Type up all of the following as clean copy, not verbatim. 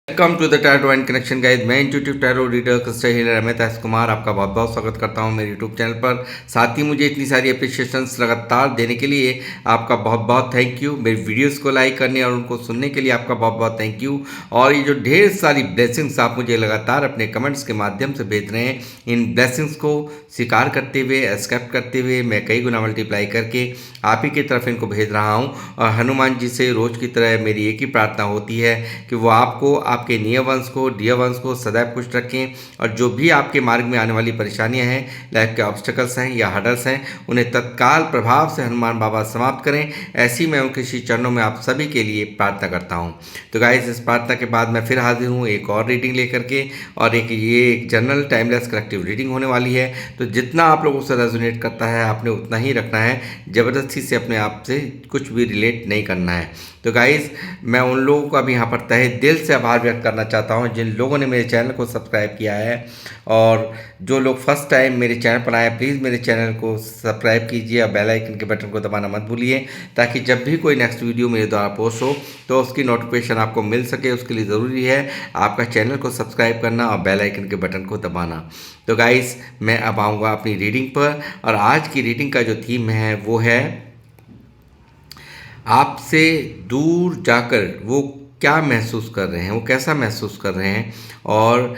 Welcome to the tarot and connection guys. मैं intuitive tarot reader crystal healer Ramesh S Kumar आपका बहुत बहुत स्वागत करता हूं मेरे यूट्यूब चैनल पर। साथ ही मुझे इतनी सारी अप्रिशिएशंस लगातार देने के लिए आपका बहुत बहुत थैंक यू। मेरी वीडियोस को लाइक करने और उनको सुनने के लिए आपका बहुत बहुत थैंक यू। और ये जो ढेर सारी ब्लेसिंग्स आप मुझे लगातार अपने कमेंट्स के माध्यम से भेज रहे हैं, इन ब्लेसिंग्स को स्वीकार करते हुए, एक्सेप्ट करते हुए मैं कई गुना मल्टीप्लाई करके आप ही की तरफ इनको भेज रहा हूँ। और हनुमान जी से रोज़ की तरह मेरी एक ही प्रार्थना होती है कि वो आपको, आपके नियर वंश को, डियर वंश को सदैव खुश रखें। और जो भी आपके मार्ग में आने वाली परेशानियां हैं, लाइफ के ऑब्स्टेकल्स हैं या हर्डल्स हैं, उन्हें तत्काल प्रभाव से हनुमान बाबा समाप्त करें। ऐसी मैं उनके श्री चरणों में आप सभी के लिए प्रार्थना करता हूँ। तो गाइस, इस प्रार्थना के बाद मैं फिर हाजिर हूँ एक और रीडिंग लेकर के। और एक जनरल टाइमलेस कलेक्टिव रीडिंग होने वाली है। तो जितना आप लोगों से रेजोनेट करता है आपने उतना ही रखना है, ज़बरदस्ती से अपने आप से कुछ भी रिलेट नहीं करना है। तो गाइज़, मैं उन लोगों का भी यहाँ पर तहे दिल से आभार व्यक्त करना चाहता हूँ जिन लोगों ने मेरे चैनल को सब्सक्राइब किया है। और जो लोग फर्स्ट टाइम मेरे चैनल पर आए, प्लीज़ मेरे चैनल को सब्सक्राइब कीजिए और बेल आइकन के बटन को दबाना मत भूलिए, ताकि जब भी कोई नेक्स्ट वीडियो मेरे द्वारा पोस्ट हो तो उसकी नोटिफिकेशन आपको मिल सके। उसके लिए ज़रूरी है आपका चैनल को सब्सक्राइब करना और बेल आइकन के बटन को दबाना। तो गाइज़, मैं अब आऊँगा अपनी रीडिंग पर। और आज की रीडिंग का जो थीम है वो है आपसे दूर जाकर वो क्या महसूस कर रहे हैं, वो कैसा महसूस कर रहे हैं और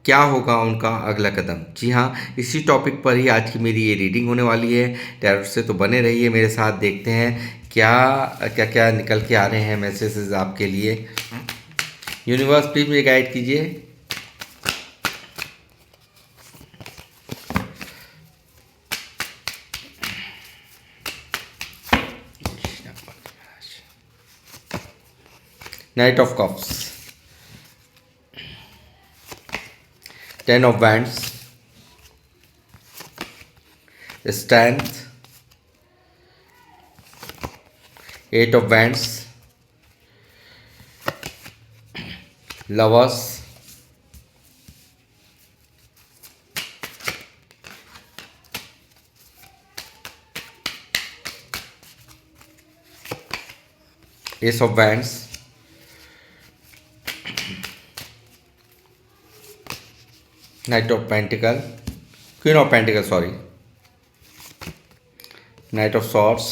क्या होगा उनका अगला कदम। जी हाँ, इसी टॉपिक पर ही आज की मेरी ये रीडिंग होने वाली है। टैरो से तो बने रहिए मेरे साथ, देखते हैं क्या क्या क्या निकल के आ रहे हैं मैसेजेस आपके लिए। यूनिवर्स प्लीज़ मुझे गाइड कीजिए। Night of cups, 10 of Wands, Strength, 8 of Wands, Lovers, Ace of Wands, Knight of Pentacle, Queen of Pentacle, sorry, Knight of Swords,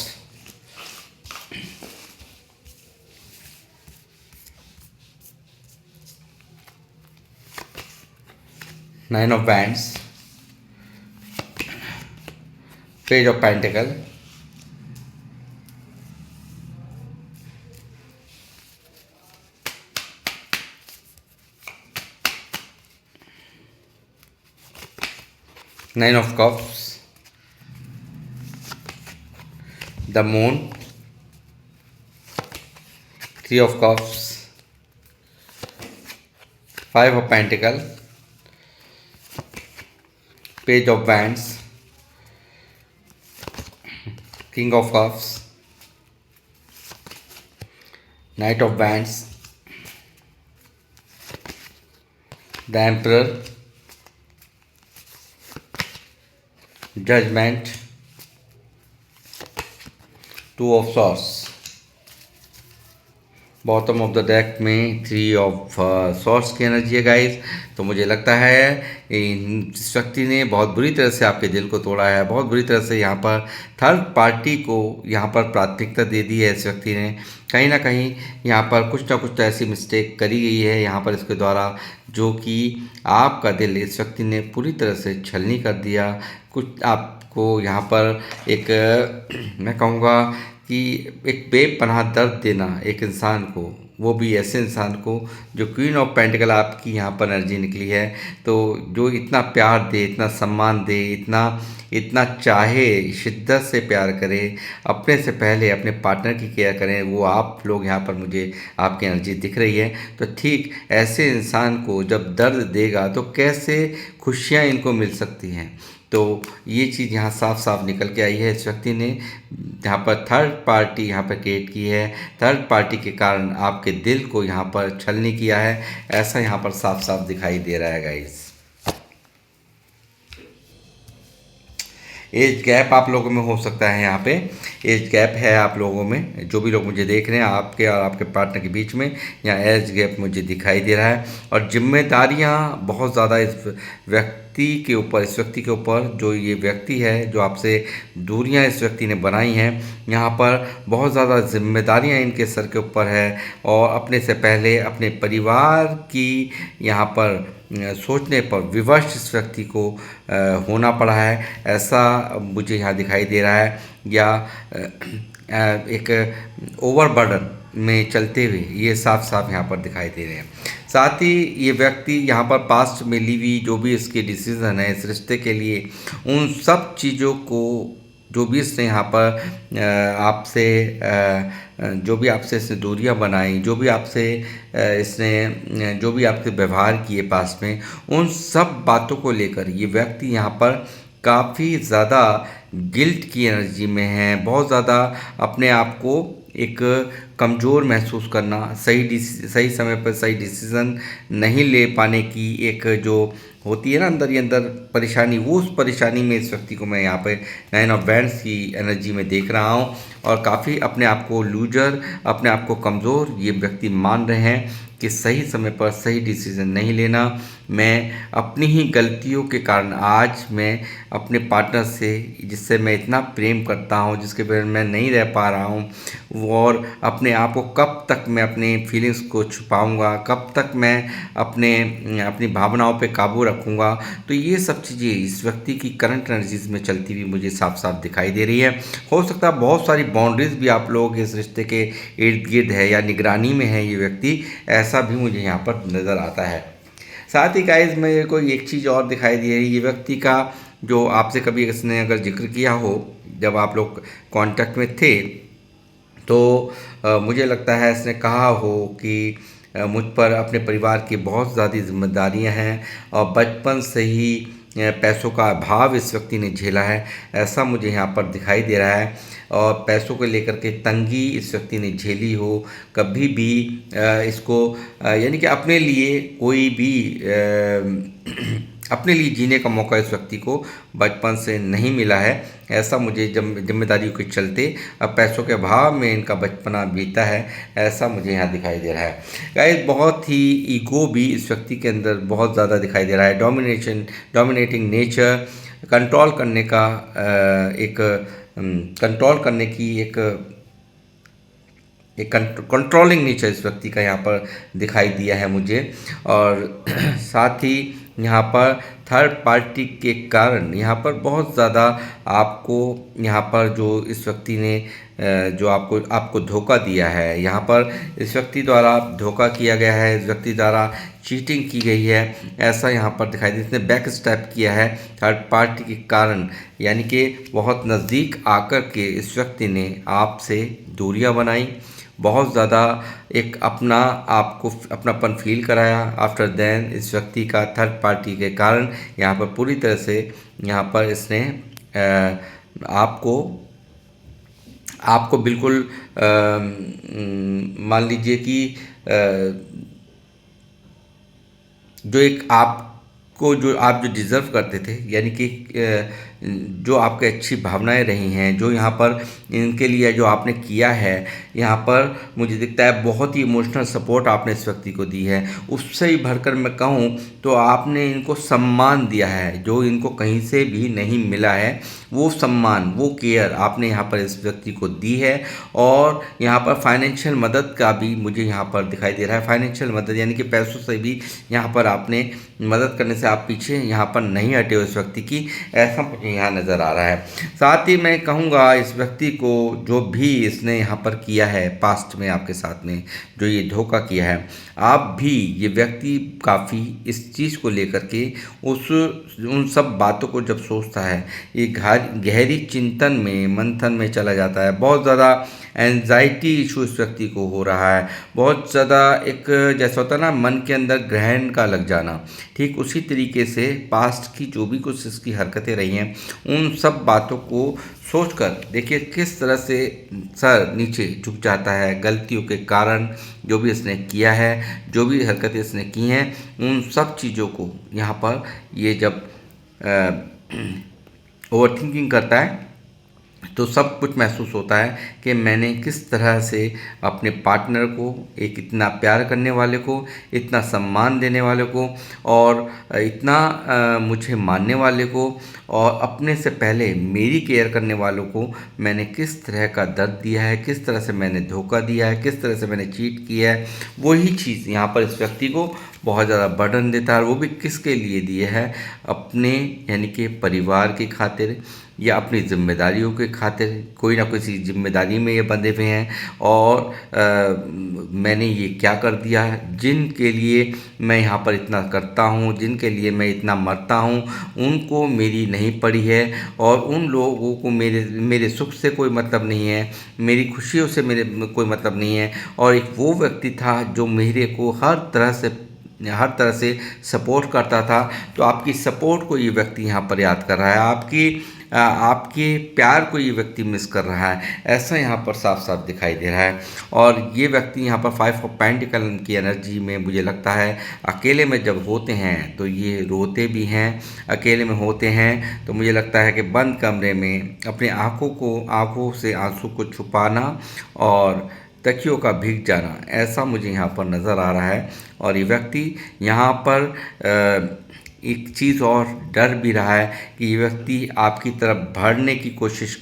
Nine of Wands, Page of Pentacle, Nine of Cups, the Moon, Three of Cups, Five of Pentacle, Page of Wands, King of Cups, Knight of Wands, the Emperor, Judgment, Two of Swords। Bottom of the deck में 3 of swords की energy है guys. तो मुझे लगता है इस व्यक्ति ने बहुत बुरी तरह से आपके दिल को तोड़ा है, बहुत बुरी तरह से यहाँ पर थर्ड पार्टी को यहाँ पर प्राथमिकता दे दी है। इस व्यक्ति ने कहीं ना कहीं यहाँ पर कुछ ना कुछ तो ऐसी मिस्टेक करी गई है यहाँ पर इसके द्वारा, जो कि आपका दिल इस व्यक्ति ने पूरी तरह से छलनी कर दिया। कुछ आपको यहाँ पर एक मैं कहूँगा कि एक बेपनाह दर्द देना एक इंसान को, वो भी ऐसे इंसान को जो क्वीन ऑफ पेंटिकल आपकी यहाँ पर एनर्जी निकली है। तो जो इतना प्यार दे, इतना सम्मान दे, इतना इतना चाहे, शिद्दत से प्यार करे, अपने से पहले अपने पार्टनर की केयर करें, वो आप लोग यहाँ पर मुझे आपकी एनर्जी दिख रही है। तो ठीक ऐसे इंसान को जब दर्द देगा तो कैसे खुशियाँ इनको मिल सकती हैं। तो ये चीज़ यहाँ साफ साफ निकल के आई है। इस व्यक्ति ने यहाँ पर थर्ड पार्टी यहाँ पर क्रिएट की है, थर्ड पार्टी के कारण आपके दिल को यहाँ पर छलनी किया है, ऐसा यहाँ पर साफ साफ दिखाई दे रहा है गाइस। एज गैप आप लोगों में हो सकता है। यहाँ पे एज गैप है आप लोगों में, जो भी लोग मुझे देख रहे हैं, आपके और आपके पार्टनर के बीच में यहाँ एज गैप मुझे दिखाई दे रहा है। और जिम्मेदारियाँ बहुत ज़्यादा इस व्यक्ति के ऊपर जो ये व्यक्ति है, जो आपसे दूरियां इस व्यक्ति ने बनाई हैं, यहाँ पर बहुत ज़्यादा जिम्मेदारियां इनके सर के ऊपर है। और अपने से पहले अपने परिवार की यहाँ पर सोचने पर विवश इस व्यक्ति को होना पड़ा है, ऐसा मुझे यहाँ दिखाई दे रहा है। या एक ओवरबर्डन में चलते हुए ये साफ साफ यहाँ पर दिखाई दे रहे हैं। साथ ही ये व्यक्ति यहाँ पर पास्ट में ली हुई जो भी इसके डिसीज़न है इस रिश्ते के लिए, उन सब चीज़ों को जो भी इसने यहाँ पर आपसे जो भी आपसे इसने दूरियां बनाई, जो भी आपसे इसने जो भी आपसे व्यवहार किए पास में, उन सब बातों को लेकर ये व्यक्ति यहाँ पर काफ़ी ज़्यादा गिल्ट की एनर्जी में है। बहुत ज़्यादा अपने आप को एक कमज़ोर महसूस करना, सही समय पर सही डिसीज़न नहीं ले पाने की एक जो होती है ना अंदर ही अंदर परेशानी, वो उस परेशानी में इस व्यक्ति को मैं यहाँ पे 9 ऑफ वैंड्स की एनर्जी में देख रहा हूँ। और काफ़ी अपने आप को लूजर, अपने आप को कमज़ोर ये व्यक्ति मान रहे हैं कि सही समय पर सही डिसीज़न नहीं लेना। मैं अपनी ही गलतियों के कारण आज मैं अपने पार्टनर से, जिससे मैं इतना प्रेम करता हूँ, जिसके बगैर मैं नहीं रह पा रहा हूँ, और अपने आप को कब तक मैं अपने फीलिंग्स को छुपाऊँगा, कब तक मैं अपनी भावनाओं पे काबू रखूँगा। तो ये सब चीज़ें इस व्यक्ति की करंट एनर्जीज में चलती हुई मुझे साफ साफ दिखाई दे रही है। हो सकता है बहुत सारी बाउंड्रीज भी आप लोगों के इस रिश्ते के इर्द गिर्द है या निगरानी में है ये व्यक्ति, ऐसा भी मुझे यहाँ पर नज़र आता है। साथ ही गाइस मेरे को एक चीज़ और दिखाई दे रही है, ये व्यक्ति का जो आपसे कभी इसने अगर जिक्र किया हो, जब आप लोग कांटेक्ट में थे, तो मुझे लगता है इसने कहा हो कि मुझ पर अपने परिवार की बहुत ज़्यादा जिम्मेदारियां हैं और बचपन से ही पैसों का अभाव इस व्यक्ति ने झेला है, ऐसा मुझे यहाँ पर दिखाई दे रहा है। और पैसों को लेकर के तंगी इस व्यक्ति ने झेली हो, कभी भी इसको यानी कि अपने लिए कोई भी अपने लिए जीने का मौका इस व्यक्ति को बचपन से नहीं मिला है, ऐसा मुझे जिम्मेदारियों के चलते अब पैसों के अभाव में इनका बचपना बीता है, ऐसा मुझे यहाँ दिखाई दे रहा है। गाइस बहुत ही ईगो भी इस व्यक्ति के अंदर बहुत ज़्यादा दिखाई दे रहा है, डोमिनेटिंग नेचर, कंट्रोल करने का कंट्रोल करने की एक कंट्रोलिंग नेचर इस व्यक्ति का यहाँ पर दिखाई दिया है मुझे। और साथ ही यहाँ पर थर्ड पार्टी के कारण यहाँ पर बहुत ज़्यादा आपको यहाँ पर जो इस व्यक्ति ने जो आपको धोखा दिया है, यहाँ पर इस व्यक्ति द्वारा धोखा किया गया है, इस व्यक्ति द्वारा चीटिंग की गई है, ऐसा यहाँ पर दिखाई दे। इसने बैक स्टेप किया है थर्ड पार्टी के कारण, यानी कि बहुत नज़दीक आकर के इस व्यक्ति ने आपसे दूरियां बनाई, बहुत ज़्यादा एक आपको अपनापन फील कराया। आफ्टर देन इस व्यक्ति का थर्ड पार्टी के कारण यहाँ पर पूरी तरह से यहाँ पर इसने आपको बिल्कुल मान लीजिए कि जो आप डिज़र्व करते थे, यानी कि जो आपके अच्छी भावनाएं रही हैं, जो यहाँ पर इनके लिए जो आपने किया है, यहाँ पर मुझे दिखता है बहुत ही इमोशनल सपोर्ट आपने इस व्यक्ति को दी है। उससे ही भरकर मैं कहूँ तो आपने इनको सम्मान दिया है जो इनको कहीं से भी नहीं मिला है। वो सम्मान, वो केयर आपने यहाँ पर इस व्यक्ति को दी है। और यहाँ पर फाइनेंशियल मदद का भी मुझे यहाँ पर दिखाई दे रहा है। फाइनेंशियल मदद यानी कि पैसों से भी यहाँ पर आपने मदद करने से आप पीछे यहाँ पर नहीं हटे हो इस व्यक्ति की, ऐसा मुझे यहाँ नज़र आ रहा है। साथ ही मैं कहूँगा इस व्यक्ति को जो भी इसने यहाँ पर किया है पास्ट में आपके साथ में जो ये धोखा किया है, आप भी ये व्यक्ति काफ़ी इस चीज़ को लेकर के उन सब बातों को जब सोचता है, ये गहरी चिंतन में मंथन में चला जाता है। बहुत ज़्यादा एंजाइटी इशू इस व्यक्ति को हो रहा है, बहुत ज़्यादा एक जैसा होता है ना मन के अंदर ग्रहण का लग जाना, ठीक उसी तरीके से पास्ट की जो भी कुछ इसकी हरकतें रही हैं उन सब बातों को सोचकर देखिए किस तरह से सर नीचे झुक जाता है। गलतियों के कारण जो भी इसने किया है, जो भी हरकतें इसने की हैं, उन सब चीज़ों को यहाँ पर ये जब ओवरथिंकिंग करता है तो सब कुछ महसूस होता है कि मैंने किस तरह से अपने पार्टनर को, एक इतना प्यार करने वाले को, इतना सम्मान देने वाले को और इतना मुझे मानने वाले को और अपने से पहले मेरी केयर करने वालों को मैंने किस तरह का दर्द दिया है, किस तरह से मैंने धोखा दिया है, किस तरह से मैंने चीट किया है। वही चीज़ यहाँ पर इस व्यक्ति को बहुत ज़्यादा बर्डन देता है और वो भी किसके लिए दिए है, अपने यानी कि परिवार की खातिर या अपनी जिम्मेदारियों के खातिर। कोई ना किसी जिम्मेदारी में ये बंधे हुए हैं और मैंने ये क्या कर दिया है, जिनके लिए मैं यहाँ पर इतना करता हूँ, जिनके लिए मैं इतना मरता हूँ, उनको मेरी नहीं पड़ी है और उन लोगों को मेरे मेरे सुख से कोई मतलब नहीं है, मेरी खुशियों से मेरे कोई मतलब नहीं है। और एक वो व्यक्ति था जो मेरे को हर तरह से सपोर्ट करता था। तो आपकी सपोर्ट को ये व्यक्ति यहाँ पर याद कर रहा है, आपके प्यार को ये व्यक्ति मिस कर रहा है, ऐसा यहाँ पर साफ साफ दिखाई दे रहा है। और ये व्यक्ति यहाँ पर 5 ऑफ पेंटिकल की एनर्जी में मुझे लगता है अकेले में जब होते हैं तो ये रोते भी हैं। अकेले में होते हैं तो मुझे लगता है कि बंद कमरे में अपने आँखों से आंसू को छुपाना और तकियों का भीग जाना, ऐसा मुझे यहाँ पर नज़र आ रहा है। और ये व्यक्ति यहाँ पर एक चीज़ और डर भी रहा है कि ये व्यक्ति आपकी तरफ बढ़ने की कोशिश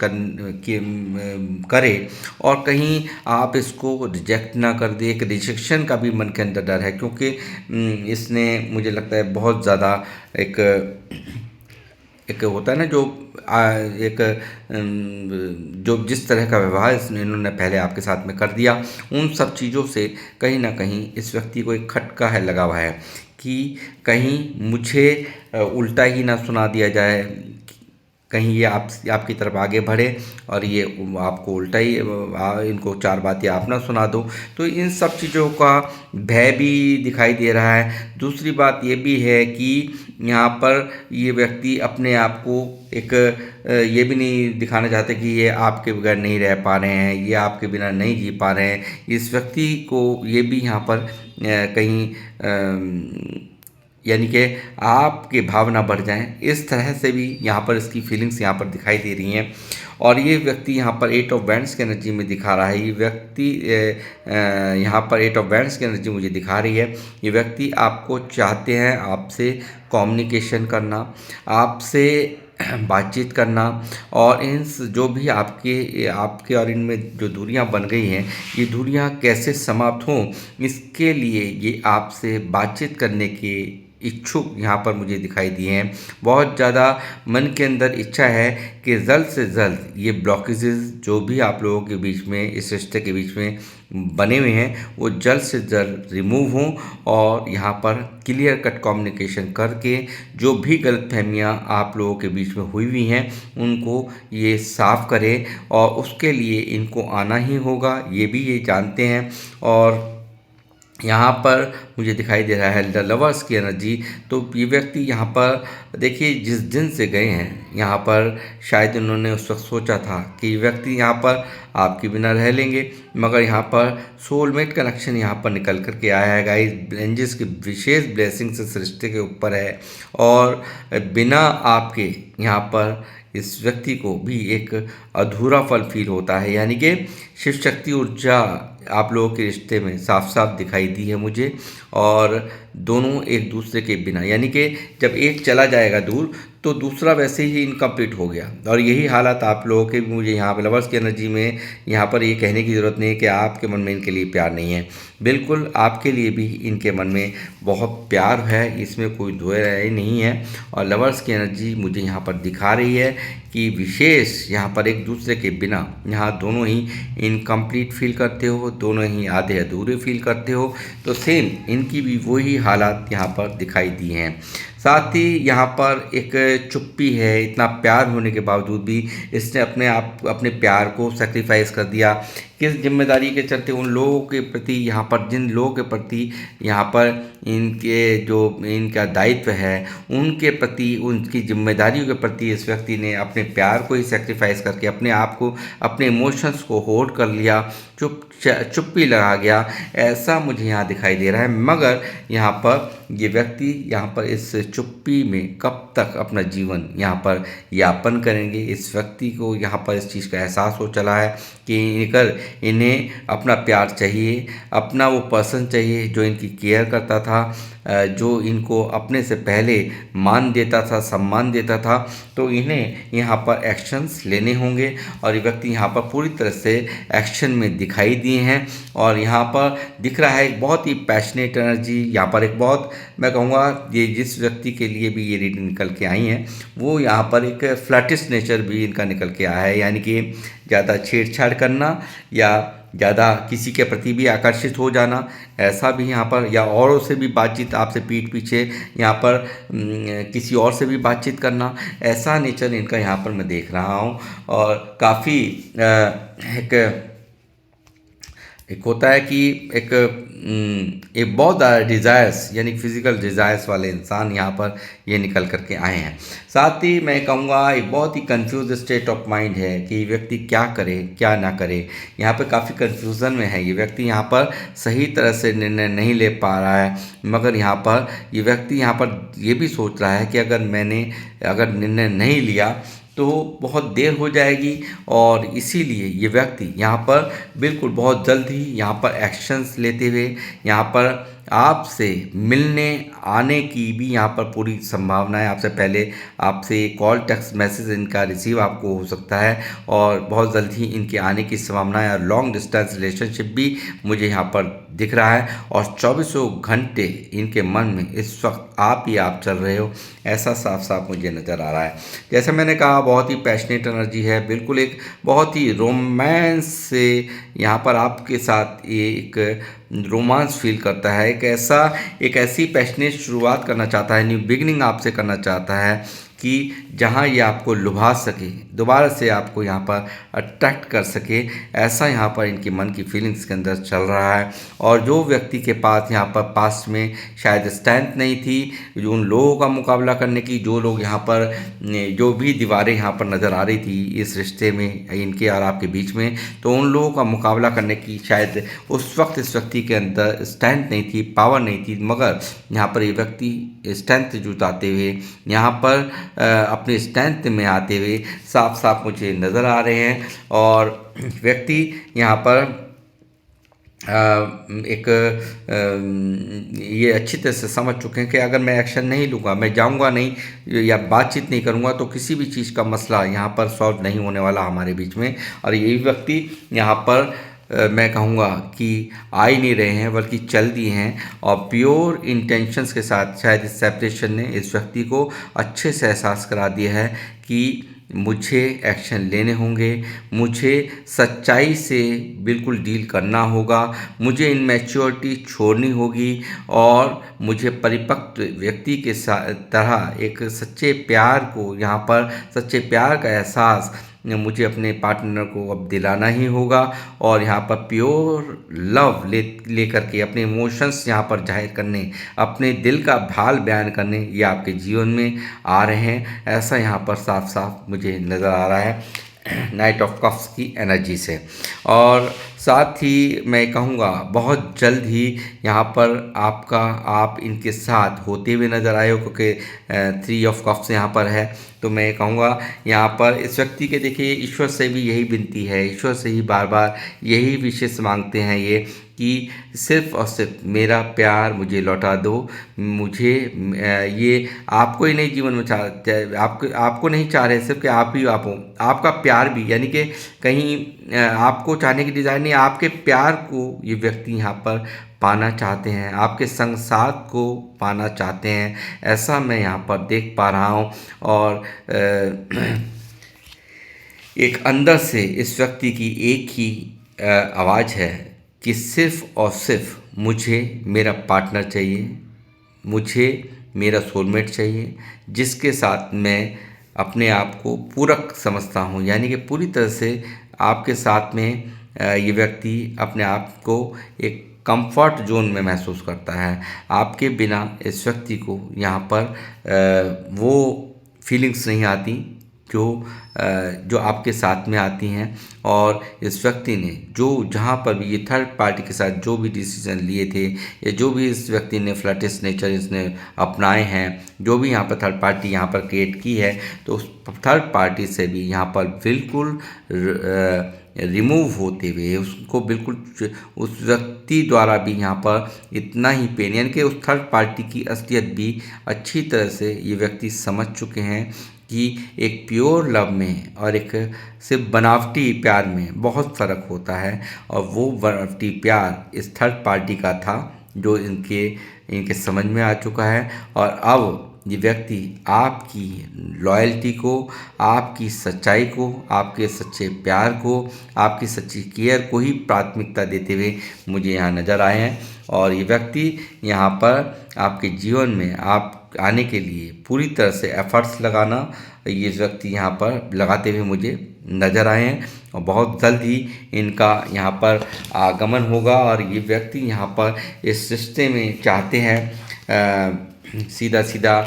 करे और कहीं आप इसको रिजेक्ट ना कर दे। एक रिजेक्शन का भी मन के अंदर डर है, क्योंकि इसने मुझे लगता है बहुत ज़्यादा एक होता है ना जो जो जिस तरह का व्यवहार इन्होंने पहले आपके साथ में कर दिया, उन सब चीज़ों से कहीं ना कहीं इस व्यक्ति को एक खटका है लगा हुआ है कि कहीं मुझे उल्टा ही ना सुना दिया जाए, कहीं ये आपकी तरफ आगे बढ़े और ये आपको उल्टा ही इनको 4 बातें आप ना सुना दो। तो इन सब चीज़ों का भय भी दिखाई दे रहा है। दूसरी बात ये भी है कि यहाँ पर ये व्यक्ति अपने आप को एक ये भी नहीं दिखाना चाहते कि ये आपके बगैर नहीं रह पा रहे हैं, ये आपके बिना नहीं जी पा रहे हैं। इस व्यक्ति को ये भी यहाँ पर कहीं यानी कि आपकी भावना बढ़ जाएं, इस तरह से भी यहाँ पर इसकी फीलिंग्स यहाँ पर दिखाई दे रही हैं। और ये व्यक्ति यहाँ पर 8 ऑफ वैंड्स की एनर्जी में दिखा रहा है। ये व्यक्ति यहाँ पर 8 ऑफ वैंड्स की एनर्जी मुझे दिखा रही है। ये व्यक्ति आपको चाहते हैं, आपसे कम्युनिकेशन करना, आपसे बातचीत करना और इन जो भी आपके और इनमें जो दूरियां बन गई हैं, ये दूरियां कैसे समाप्त हों, इसके लिए ये आपसे बातचीत करने के इच्छुक यहाँ पर मुझे दिखाई दिए हैं। बहुत ज़्यादा मन के अंदर इच्छा है कि जल्द से जल्द ये ब्लॉकेजेस जो भी आप लोगों के बीच में, इस रिश्ते के बीच में बने हुए हैं, वो जल्द से जल्द रिमूव हों और यहाँ पर क्लियर कट कम्युनिकेशन करके जो भी गलतफहमियाँ आप लोगों के बीच में हुई हुई हैं उनको ये साफ़ करें। और उसके लिए इनको आना ही होगा, ये भी ये जानते हैं। और यहाँ पर मुझे दिखाई दे रहा है द लवर्स की एनर्जी। तो ये व्यक्ति यहाँ पर देखिए, जिस दिन से गए हैं यहाँ पर शायद उन्होंने उस वक्त सोचा था कि ये व्यक्ति यहाँ पर आपके बिना रह लेंगे, मगर यहाँ पर सोलमेट कनेक्शन यहाँ पर निकल कर के आया है गाइस। एंजल्स की विशेष ब्लेसिंग से रिश्ते के ऊपर है और बिना आपके यहाँ पर इस व्यक्ति को भी एक अधूरा फल फील होता है। यानी कि शिव शक्ति ऊर्जा आप लोगों के रिश्ते में साफ साफ दिखाई दी है मुझे। और दोनों एक दूसरे के बिना, यानी कि जब एक चला जाएगा दूर तो दूसरा वैसे ही इनकम्प्लीट हो गया। और यही हालात आप लोगों के भी मुझे यहाँ पर लवर्स की एनर्जी में यहाँ पर ये कहने की ज़रूरत नहीं है कि आपके मन में इनके लिए प्यार नहीं है। बिल्कुल आपके लिए भी इनके मन में बहुत प्यार है, इसमें कोई दो राय नहीं है। और लवर्स की एनर्जी मुझे यहाँ पर दिखा रही है कि विशेष यहाँ पर एक दूसरे के बिना यहाँ दोनों ही इनकम्प्लीट फील करते हो, दोनों ही आधे अधूरे फील करते हो। तो सेम इनकी भी वही हालात यहाँ पर दिखाई दिए हैं। साथ ही यहाँ पर एक चुप्पी है, इतना प्यार होने के बावजूद भी इसने अपने प्यार को सेक्रीफाइस कर दिया किस जिम्मेदारी के चलते उन लोगों के प्रति यहाँ पर, जिन लोगों के प्रति यहाँ पर इनके जो इनका दायित्व है, उनके प्रति, उनकी जिम्मेदारियों के प्रति इस व्यक्ति ने अपने प्यार को ही सेक्रीफाइस करके अपने आप को, अपने इमोशंस को होल्ड कर लिया, चुप्पी लगा गया, ऐसा मुझे यहाँ दिखाई दे रहा है। मगर यहाँ पर ये व्यक्ति यहाँ पर इस चुप्पी में कब तक अपना जीवन यहाँ पर यापन करेंगे, इस व्यक्ति को यहाँ पर इस चीज़ का एहसास हो चला है कि इन्हें अपना प्यार चाहिए, अपना वो पर्सन चाहिए जो इनकी केयर करता था, जो इनको अपने से पहले मान देता था, सम्मान देता था। तो इन्हें यहाँ पर एक्शंस लेने होंगे और ये व्यक्ति यहाँ पर पूरी तरह से एक्शन में दिखाई दिए हैं। और यहाँ पर दिख रहा है एक बहुत ही पैशनेट एनर्जी, यहाँ पर एक बहुत, मैं कहूँगा ये जिस व्यक्ति के लिए भी ये रीडिंग निकल के आई हैं वो यहाँ पर एक फ्लर्टिश नेचर भी इनका निकल के आया है, यानी कि ज़्यादा छेड़छाड़ करना या ज़्यादा किसी के प्रति भी आकर्षित हो जाना, ऐसा भी यहाँ पर, या औरों से भी बातचीत, आपसे पीठ पीछे यहाँ पर किसी और से भी बातचीत करना, ऐसा नेचर इनका यहाँ पर मैं देख रहा हूँ। और काफ़ी एक होता है कि एक बहुत ज़्यादा डिज़ायर्स, यानी फिज़िकल डिज़ायर्स वाले इंसान यहाँ पर ये निकल करके आए हैं। साथ ही मैं कहूँगा एक बहुत ही कंफ्यूज स्टेट ऑफ माइंड है कि व्यक्ति क्या करे क्या ना करे। यहाँ पर काफ़ी कंफ्यूजन में है ये व्यक्ति, यहाँ पर सही तरह से निर्णय नहीं ले पा रहा है। मगर यहाँ पर ये व्यक्ति यहाँ पर ये भी सोच रहा है कि अगर निर्णय नहीं लिया तो बहुत देर हो जाएगी, और इसीलिए ये व्यक्ति यहाँ पर बिल्कुल बहुत जल्द ही यहाँ पर एक्शंस लेते हुए यहाँ पर आपसे मिलने आने की भी यहाँ पर पूरी संभावना है। आपसे पहले आपसे कॉल, टेक्स्ट मैसेज इनका रिसीव आपको हो सकता है और बहुत जल्द ही इनके आने की संभावना है। और लॉन्ग डिस्टेंस रिलेशनशिप भी मुझे यहाँ पर दिख रहा है, और 24 घंटे इनके मन में इस वक्त आप ही आप चल रहे हो, ऐसा साफ साफ मुझे नज़र आ रहा है। जैसे मैंने कहा बहुत ही पैशनेट एनर्जी है, बिल्कुल एक बहुत ही रोमांस से यहाँ पर आपके साथ ये एक रोमांस फील करता है, एक ऐसी पैशनेट शुरुआत करना चाहता है, न्यू बिगिनिंग आपसे करना चाहता है कि जहाँ ये आपको लुभा सके, दोबारा से आपको यहाँ पर अट्रैक्ट कर सके, ऐसा यहाँ पर इनके मन की फीलिंग्स के अंदर चल रहा है। और जो व्यक्ति के पास यहाँ पर पास्ट में शायद स्ट्रेंथ नहीं थी, जो उन लोगों का मुकाबला करने की, जो लोग यहाँ पर, जो भी दीवारें यहाँ पर नज़र आ रही थी इस रिश्ते में इनके और आपके बीच में, तो उन लोगों का मुकाबला करने की शायद उस वक्त इस व्यक्ति के अंदर स्ट्रेंथ नहीं थी, पावर नहीं थी। मगर यहाँ पर ये व्यक्ति स्ट्रेंथ जुटाते हुए, यहाँ पर अपने स्ट्रेंथ में आते हुए साफ साफ मुझे नज़र आ रहे हैं। और व्यक्ति यहाँ पर ये अच्छी तरह से समझ चुके हैं कि अगर मैं एक्शन नहीं लूँगा, मैं जाऊँगा नहीं या बातचीत नहीं करूँगा, तो किसी भी चीज़ का मसला यहाँ पर सॉल्व नहीं होने वाला हमारे बीच में। और यही व्यक्ति यहाँ पर मैं कहूँगा कि आ ही नहीं रहे हैं, बल्कि चल दिए हैं। और प्योर इंटेंशंस के साथ शायद इस सेपरेशन ने इस व्यक्ति को अच्छे से एहसास करा दिया है कि मुझे एक्शन लेने होंगे, मुझे सच्चाई से बिल्कुल डील करना होगा, मुझे इनमैच्योरिटी छोड़नी होगी, और मुझे परिपक्व व्यक्ति के तरह एक सच्चे प्यार को, यहाँ पर सच्चे प्यार का एहसास मुझे अपने पार्टनर को अब दिलाना ही होगा। और यहाँ पर प्योर लव ले करके अपने इमोशंस यहाँ पर जाहिर करने, अपने दिल का भाल बयान करने, ये आपके जीवन में आ रहे हैं, ऐसा यहाँ पर साफ साफ मुझे नज़र आ रहा है नाइट ऑफ कप्स की एनर्जी से। और साथ ही मैं कहूँगा बहुत जल्द ही यहाँ पर आप इनके साथ होते हुए नज़र आए हो, क्योंकि 3 ऑफ कप्स यहाँ पर है। तो मैं कहूँगा यहाँ पर इस व्यक्ति के, देखिए ईश्वर से भी यही विनती है, ईश्वर से ही बार बार यही विशेष मांगते हैं ये कि सिर्फ़ और सिर्फ मेरा प्यार मुझे लौटा दो, मुझे ये आपको ही नहीं जीवन में आपको नहीं चाह रहे सिर्फ कि आप ही आप हो, आपका प्यार भी, यानी कि कहीं आपको चाहने की डिज़ायर नहीं, आपके प्यार को ये व्यक्ति यहाँ पर पाना चाहते हैं, आपके संग साथ को पाना चाहते हैं, ऐसा मैं यहाँ पर देख पा रहा हूँ। और एक अंदर से इस व्यक्ति की एक ही आवाज़ है कि सिर्फ़ और सिर्फ मुझे मेरा पार्टनर चाहिए, मुझे मेरा सोलमेट चाहिए, जिसके साथ मैं अपने आप को पूरक समझता हूँ, यानी कि पूरी तरह से आपके साथ में ये व्यक्ति अपने आप को एक कंफर्ट जोन में महसूस करता है। आपके बिना इस व्यक्ति को यहाँ पर वो फीलिंग्स नहीं आती जो जो आपके साथ में आती हैं। और इस व्यक्ति ने जो जहाँ पर भी ये थर्ड पार्टी के साथ जो भी डिसीजन लिए थे या जो भी इस व्यक्ति ने फ्लर्टिश नेचर इसने अपनाए हैं, जो भी यहाँ पर थर्ड पार्टी यहाँ पर क्रिएट की है, तो उस थर्ड पार्टी से भी यहाँ पर बिल्कुल रिमूव होते हुए उसको बिल्कुल उस व्यक्ति द्वारा भी यहाँ पर इतना ही पेन, यानी कि उस थर्ड पार्टी की असलियत भी अच्छी तरह से ये व्यक्ति समझ चुके हैं कि एक प्योर लव में और एक सिर्फ बनावटी प्यार में बहुत फ़र्क होता है। और वो बनावटी प्यार इस थर्ड पार्टी का था जो इनके समझ में आ चुका है। और अब ये व्यक्ति आपकी लॉयल्टी को, आपकी सच्चाई को, आपके सच्चे प्यार को, आपकी सच्ची केयर को ही प्राथमिकता देते हुए मुझे यहाँ नज़र आए हैं। और ये व्यक्ति यहाँ पर आपके जीवन में आप आने के लिए पूरी तरह से एफर्ट्स लगाना ये व्यक्ति यहाँ पर लगाते हुए मुझे नज़र आए हैं। और बहुत जल्द ही इनका यहाँ पर आगमन होगा। और ये व्यक्ति यहाँ पर इस रिश्ते में चाहते हैं सीधा सीधा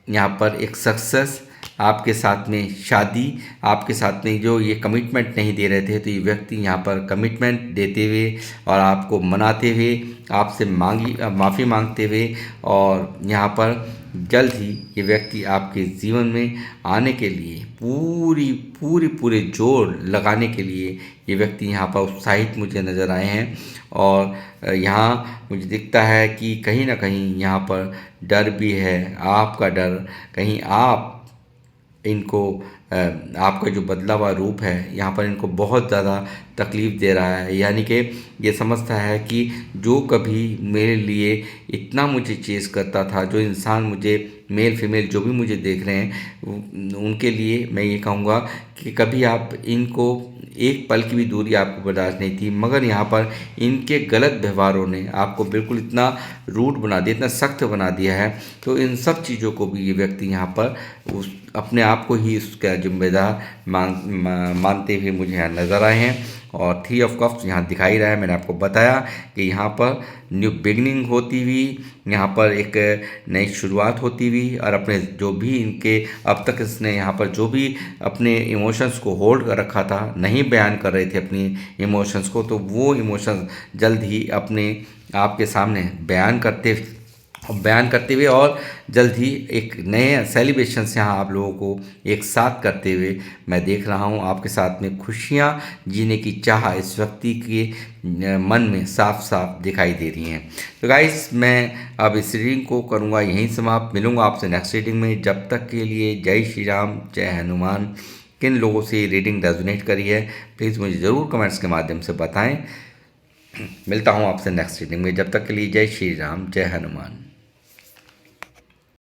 यहाँ पर एक सक्सेस, आपके साथ में शादी, आपके साथ में जो ये कमिटमेंट नहीं दे रहे थे, तो ये व्यक्ति यहाँ पर कमिटमेंट देते हुए और आपको मनाते हुए, आपसे माफ़ी मांगते हुए और यहाँ पर जल्द ही ये व्यक्ति आपके जीवन में आने के लिए पूरे जोर लगाने के लिए ये व्यक्ति यहाँ पर उत्साहित मुझे नज़र आए हैं। और यहाँ मुझे दिखता है कि कहीं ना कहीं यहाँ पर डर भी है, आपका डर, कहीं आप इनको आपका जो बदला हुआ रूप है यहाँ पर इनको बहुत ज़्यादा तकलीफ़ दे रहा है। यानी कि ये समझता है कि जो कभी मेरे लिए इतना मुझे चेज़ करता था, जो इंसान मुझे मेल फीमेल जो भी मुझे देख रहे हैं उनके लिए मैं ये कहूँगा कि कभी आप इनको एक पल की भी दूरी आपको बर्दाश्त नहीं थी, मगर यहाँ पर इनके गलत व्यवहारों ने आपको बिल्कुल इतना रूड बना दिया, इतना सख्त बना दिया है। तो इन सब चीज़ों को भी ये व्यक्ति यहाँ पर अपने आप को ही उसका जिम्मेदार मानते हुए मुझे यहाँ नज़र आए हैं। और 3 ऑफ कप्स यहाँ दिखाई रहा है। मैंने आपको बताया कि यहाँ पर न्यू बिगनिंग होती हुई, यहाँ पर एक नई शुरुआत होती हुई और अपने जो भी इनके अब तक इसने यहाँ पर जो भी अपने इमोशंस को होल्ड कर रखा था, नहीं बयान कर रहे थे अपनी इमोशंस को, तो वो इमोशंस जल्द ही अपने आपके सामने बयान करते हुए और जल्द ही एक नए सेलिब्रेशंस यहाँ आप लोगों को एक साथ करते हुए मैं देख रहा हूँ। आपके साथ में खुशियाँ जीने की चाह इस व्यक्ति के मन में साफ साफ दिखाई दे रही हैं। तो गाइस, मैं अब इस रीडिंग को करूँगा यहीं समाप्त। मिलूँगा आपसे नेक्स्ट रीडिंग में। जब तक के लिए जय श्री राम, जय हनुमान। किन लोगों से रीडिंग रेजोनेट करी है प्लीज़ मुझे ज़रूर कमेंट्स के माध्यम से बताएं। मिलता हूँ आपसे नेक्स्ट रीडिंग में। जब तक के लिए जय श्री राम, जय हनुमान।